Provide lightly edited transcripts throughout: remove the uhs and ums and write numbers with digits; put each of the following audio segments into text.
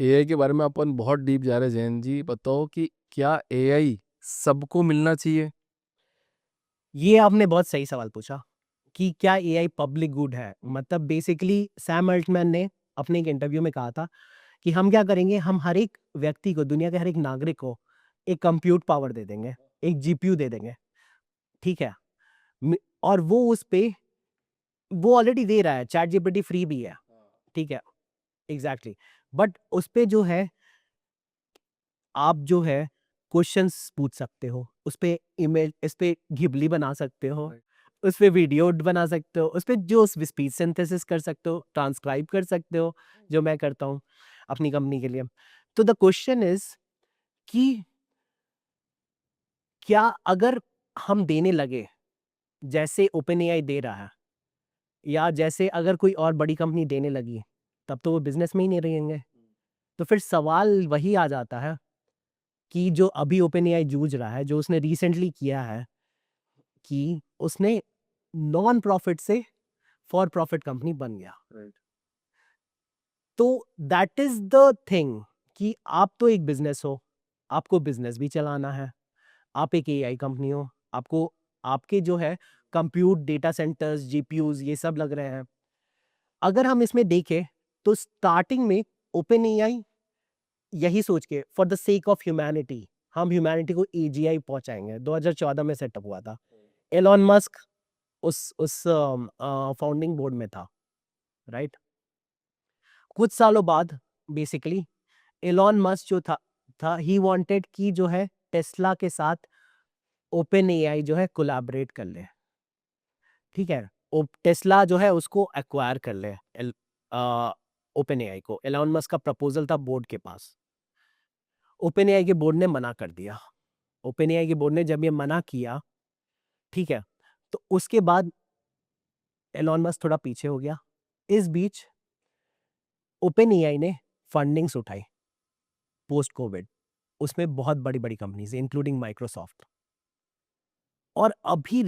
AI के बारे में अपन बहुत डीप जा रहे हैं। जैन जी, बताओ कि क्या एआई सबको मिलना चाहिए? ये आपने बहुत सही सवाल पूछा कि क्या एआई पब्लिक गुड है? मतलब बेसिकली सैम अल्टमैन ने अपने एक इंटरव्यू में कहा था कि हम क्या करेंगे, हम हर एक व्यक्ति को, दुनिया के हर एक नागरिक को एक कंप्यूट पावर दे देंगे, एक जीपीयू दे देंगे, ठीक है? मि और वो उस पे वो ऑलरेडी दे रहा है, चैट जीपीटी फ्री भी है, ठीक है? एग्ज़ैक्टली। बट उस पे जो है, आप जो है क्वेश्चंस पूछ सकते हो, उस पे इमेज इस पे घिबली बना सकते हो, राइट। उस पे वीडियो बना सकते हो, उस पे जो स्पीच सिंथेसिस कर सकते हो, ट्रांसक्राइब कर सकते हो, जो मैं करता हूँ अपनी कंपनी के लिए। तो द क्वेश्चन इज़ कि क्या अगर हम देने लगे, जैसे ओपेनएआई दे रहा है, या जैसे अगर कोई और बड़ी कंपनी देने लगी, तब तो वो बिज़नेस में ही नहीं रहेंगे। तो फिर सवाल वही आ जाता है कि जो अभी ओपेनएआई जूझ रहा है, जो उसने रिसेंटली किया है कि उसने नॉन प्रॉफिट से फॉर प्रॉफिट कंपनी बन गया। राइट। तो दैट इज़ द थिंग कि आप तो एक बिज़नेस हो, आपको बिज़नेस भी चलाना है। आप एक एआई कंपनी हो, आपको आपके जो है कंप्यूट डेटा सेंटर्स, जीपीयूज़ ये सब लग रहे हैं। अगर हम इसमें देखें तो स्टार्टिंग में ओपेनएआई यही सोच के for the sake of humanity, हम ह्यूमैनिटी को एजीआई पहुँचाएँगे, 2014 में सेटअप हुआ था। एलन मस्क उस फाउंडिंग बोर्ड में था, राइट? कुछ सालों बाद बेसिकली एलन मस्क जो था ही वांटेड कि जो है टेस्ला के साथ ओपन एआई जो है कोलैबोरेट कर ले, ठीक है? टेस्ला जो है उसको एक्वायर कर ले ओपन एआई को। एलन मस्क का प्रपोजल था बोर्ड के पास। ओपन एआई के बोर्ड ने मना कर दिया। ओपन एआई के बोर्ड ने जब ये मना किया, ठीक है? तो उसके बाद एलन मस्क थोड़ा पीछे हो गया। इस बीच ओपन एआई ने फंडिंग्स उठाई पोस्ट कोविड। उसमें बहुत बड़ी-बड़ी कंपनीज़ इंक्लूडिंग माइक्रोसॉफ्ट। और अभी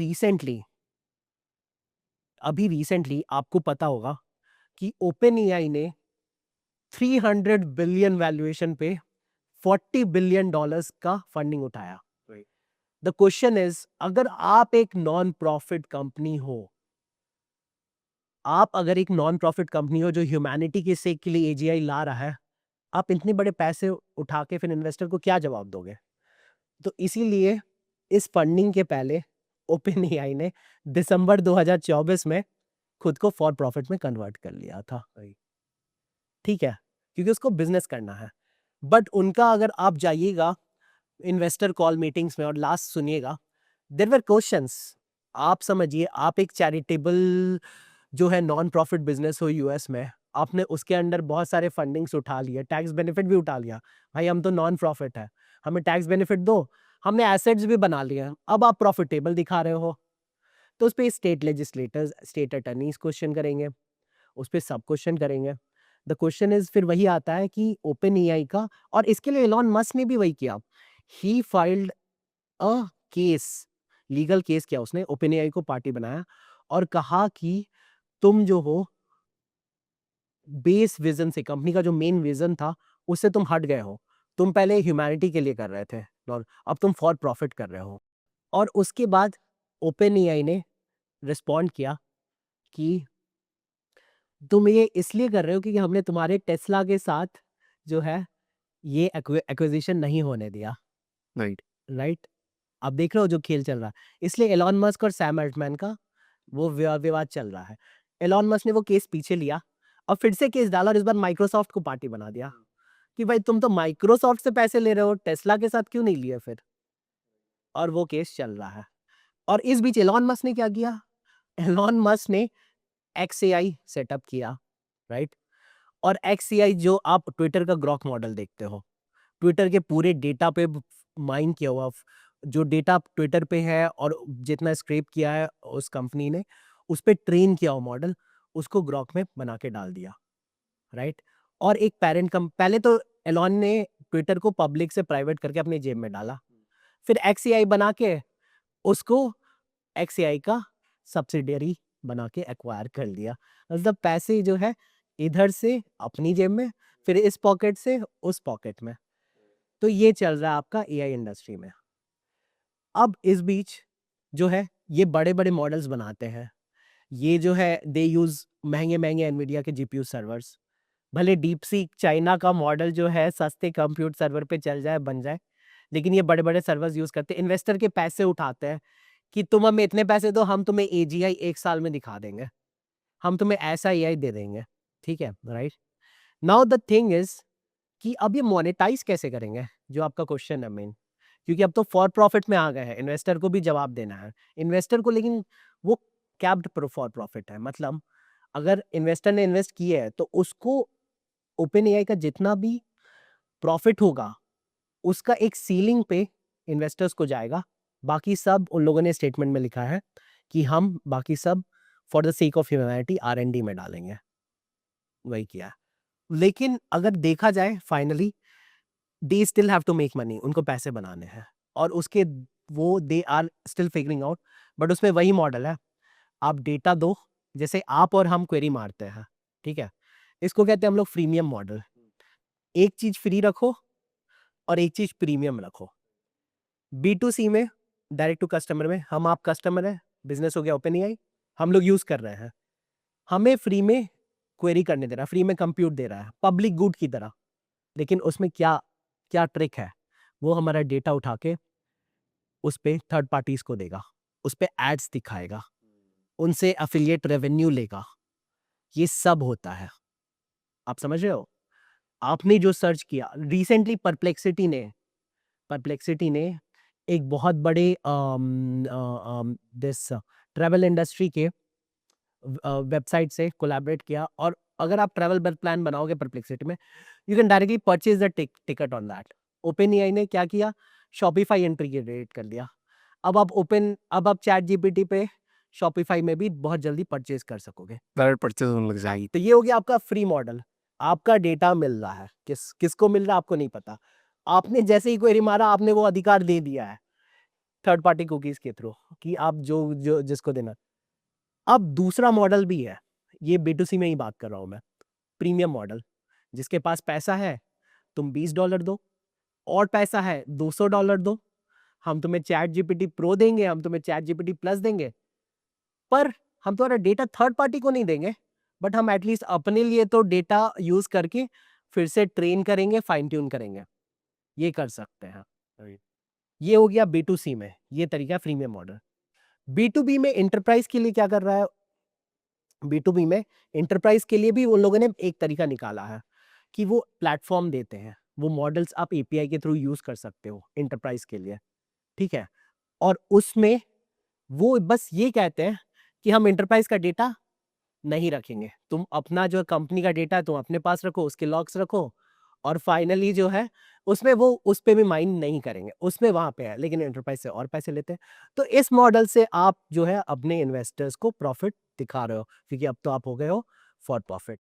रिसेंटली आपको पता होगा कि ओपेनएआई ने 300 बिलियन वैल्यूएशन पे 40 बिलियन डॉलर्स का फंडिंग उठाया। राइट। द क्वेश्चन इज, अगर आप एक नॉन प्रॉफिट कंपनी हो, आप अगर एक नॉन प्रॉफिट कंपनी हो जो ह्यूमैनिटी के सेक के लिए एजीआई ला रहा है, आप इतने बड़े पैसे उठा के फिर इन्वेस्टर को क्या जवाब दोगे? तो इसीलिए इस फंडिंग के पहले ओपेनएआई ने दिसंबर 2024 में खुद को फॉर प्रॉफिट में कन्वर्ट कर लिया था। राइट। ठीक है? क्योंकि उसको बिज़नेस करना है। बट उनका अगर आप जाइएगा इन्वेस्टर कॉल मीटिंग्स में और लास्ट सुनिएगा, देयर वर क्वेश्चंस। आप समझिए, आप एक चैरिटेबल जो है नॉन प्रॉफिट बिज़नेस हो यूएस में, आपने उसके अंडर बहुत सारे फंडिंग्स उठा लिए, टैक्स बेनिफिट भी उठा लिया। भाई हम तो नॉन प्रॉफिट है, हमें टैक्स बेनिफिट दो, हमने एसेट्स भी बना लिए हैं, अब आप प्रॉफिटेबल दिखा रहे हो। तो उसपे state legislators, state attorneys question करेंगे, उसपे सब क्वेश्चन करेंगे। द क्वेश्चन इज़ फिर वही आता है कि ओपन एआई का, और इसके लिए एलन मस्क ने भी वही किया। He filed a case, legal case किया उसने, ओपन एआई को पार्टी बनाया और कहा कि तुम जो हो बेस विज़न से, कंपनी का जो मेन विज़न था, उससे तुम हट गए हो। तुम पहले ह्यूमैनिटी के लिए कर रहे थे और अब तुम फॉर प्रॉफिट कर रहे हो। और उसके बाद ओपन एआई ने रिस्पॉन्ड किया कि तुम ये इसलिए कर रहे हो क्योंकि हमने तुम्हारे टेस्ला के साथ जो है ये एक्विजिशन नहीं होने दिया, राइट। राइट? आप देख रहे हो जो खेल चल रहा है। इसलिए एलन मस्क और सैम अल्टमैन का वो विवाद चल रहा है। एलन मस्क ने वो केस पीछे लिया और फिर से केस डाला और इस बार माइक्रोसॉफ्ट को पार्टी बना दिया कि भाई तुम तो माइक्रोसॉफ्ट से पैसे ले रहे हो, टेस्ला के साथ क्यों नहीं लिए फिर? और वो केस चल रहा है। और इस बीच एलन मस्क ने क्या किया? एलन मस्क ने एक्सएआई सेटअप किया, राइट? और एक्सएआई जो आप ट्विटर का ग्रॉक मॉडल देखते हो, ट्विटर के पूरे डेटा पे माइन किया हुआ, जो डेटा ट्विटर पे है और जितना स्क्रैप किया है उस कंपनी ने, उस पे ट्रेन किया हुआ मॉडल, उसको ग्रॉक में बना के डाल दिया, राइट? और एक पैरेंट कम पहले तो एलन ने ट्विटर को पब्लिक से प्राइवेट करके अपनी जेब में डाला। फिर एक्सएआई बना के उसको एक्सएआई का सब्सिडियरी बना के एक्वायर कर लिया। मतलब पैसे जो है इधर से अपनी जेब में, फिर इस पॉकेट से उस पॉकेट में। तो ये चल रहा है आपका एआई इंडस्ट्री में। अब इस बीच जो है ये बड़े बड़े मॉडल्स बनाते हैं, ये जो है दे यूज महंगे महंगे एनवीडिया के जीपीयू सर्वर्स। भले डीप सीक चाइना का मॉडल जो है सस्ते कंप्यूट सर्वर पे चल जाए बन जाए, लेकिन ये बड़े बड़े सर्वर्स यूज करते हैं, इन्वेस्टर के पैसे उठाते हैं कि तुम हमें इतने पैसे दो, हम तुम्हें एजीआई 1 साल में दिखा देंगे, हम तुम्हें ऐसा एआई दे देंगे। ठीक है, right. Now the thing is कि अब ये मोनेटाइज कैसे करेंगे, जो आपका क्वेश्चन है मेन, क्योंकि अब तो फॉर प्रॉफिट में आ गए हैं, इन्वेस्टर को भी जवाब देना है इन्वेस्टर को, लेकिन वो कैप्ड फॉर प्रॉफिट है। मतलब अगर इन्वेस्टर ने इन्वेस्ट किया है तो उसको ओपन एआई का जितना भी प्रॉफिट होगा उसका एक सीलिंग पे इन्वेस्टर्स को जाएगा, बाकी सब उन लोगों ने स्टेटमेंट में लिखा है कि हम बाकी सब for the sake of humanity R and D में डालेंगे, वही किया है। लेकिन अगर देखा जाए finally they still have to make money, उनको पैसे बनाने हैं, और उसके वो they are still figuring out. But उसमें वही मॉडल है, आप डेटा दो, जैसे आप और हम क्वेरी मारते हैं, ठीक है, इसको कहते हैं हम लोग फ्रीमियम मॉडल। एक चीज फ्री रखो और एक चीज प्रीमियम रखो। B2C में, डायरेक्ट टू कस्टमर में, हम आप कस्टमर है, बिजनेस हो गया ओपन एआई, हम लोग यूज कर रहे हैं, हमें फ्री में क्वेरी करने दे रहा है, फ्री में कंप्यूट दे रहा है पब्लिक गुड की तरह। लेकिन उसमें क्या क्या ट्रिक है, वो हमारा डेटा उठा के उस पे थर्ड पार्टीज को देगा, उस पे एड्स दिखाएगा, उनसे अफिलिएट रेवेन्यू लेगा, ये सब होता है। आप समझ रहे हो? आपने जो सर्च किया रिसेंटली, परप्लेक्सिटी ने एक बहुत बड़े दिस ट्रैवल इंडस्ट्री के वेबसाइट से कोलैबोरेट किया, और अगर आप ट्रैवल प्लान बनाओगे परप्लेक्सिटी में, you can directly purchase the ticket on that. Open AI ने क्या किया, शॉपिफाई इंटीग्रेट कर दिया। अब आप चैट जीपीटी पे शॉपिफाई में भी बहुत जल्दी परचेज कर सकोगे, डायरेक्ट परचेज होने लग जाएगी। तो ये हो गया आपका फ्री मॉडल। आपका डेटा मिल रहा है, किसको मिल रहा है आपको नहीं पता, आपने जैसे ही क्वेरी मारा आपने वो अधिकार दे दिया है थर्ड पार्टी कुकीज के थ्रू कि आप जो जो जिसको देना। अब दूसरा मॉडल भी है, ये B2C में ही बात कर रहा हूं मैं, प्रीमियम मॉडल। जिसके पास पैसा है तुम $20 दो, और पैसा है $200 दो, हम तुम्हें चैट जीपीटी प्रो देंगे, हम तुम्हें चैट जीपीटी प्लस देंगे, पर हम तुम्हारा डेटा थर्ड पार्टी को नहीं देंगे, बट हम एटलीस्ट अपने लिए तो डेटा यूज करके फिर से ट्रेन करेंगे, फाइन ट्यून करेंगे, ये कर सकते हैं। ये हो गया B2C में, ये तरीका फ्रीमियम मॉडल। B2B में एंटरप्राइज के लिए क्या कर रहा है, B2B में एंटरप्राइज के लिए भी उन लोगों ने एक तरीका निकाला है कि वो प्लेटफॉर्म देते हैं, वो मॉडल्स आप एपीआई के थ्रू यूज कर सकते हो एंटरप्राइज के लिए, ठीक है। और उसमें वो बस ये कहते हैं कि हम एंटरप्राइज का डेटा नहीं रखेंगे, तुम अपना जो कंपनी का डेटा है तुम अपने पास रखो, उसके लॉग्स रखो, और फाइनली जो है उसमें वो उस पे भी माइंड नहीं करेंगे, उसमें वहां पे है, लेकिन एंटरप्राइज से और पैसे लेते हैं। तो इस मॉडल से आप जो है अपने इन्वेस्टर्स को प्रॉफिट दिखा रहे हो, क्योंकि अब तो आप हो गए हो फॉर प्रॉफिट।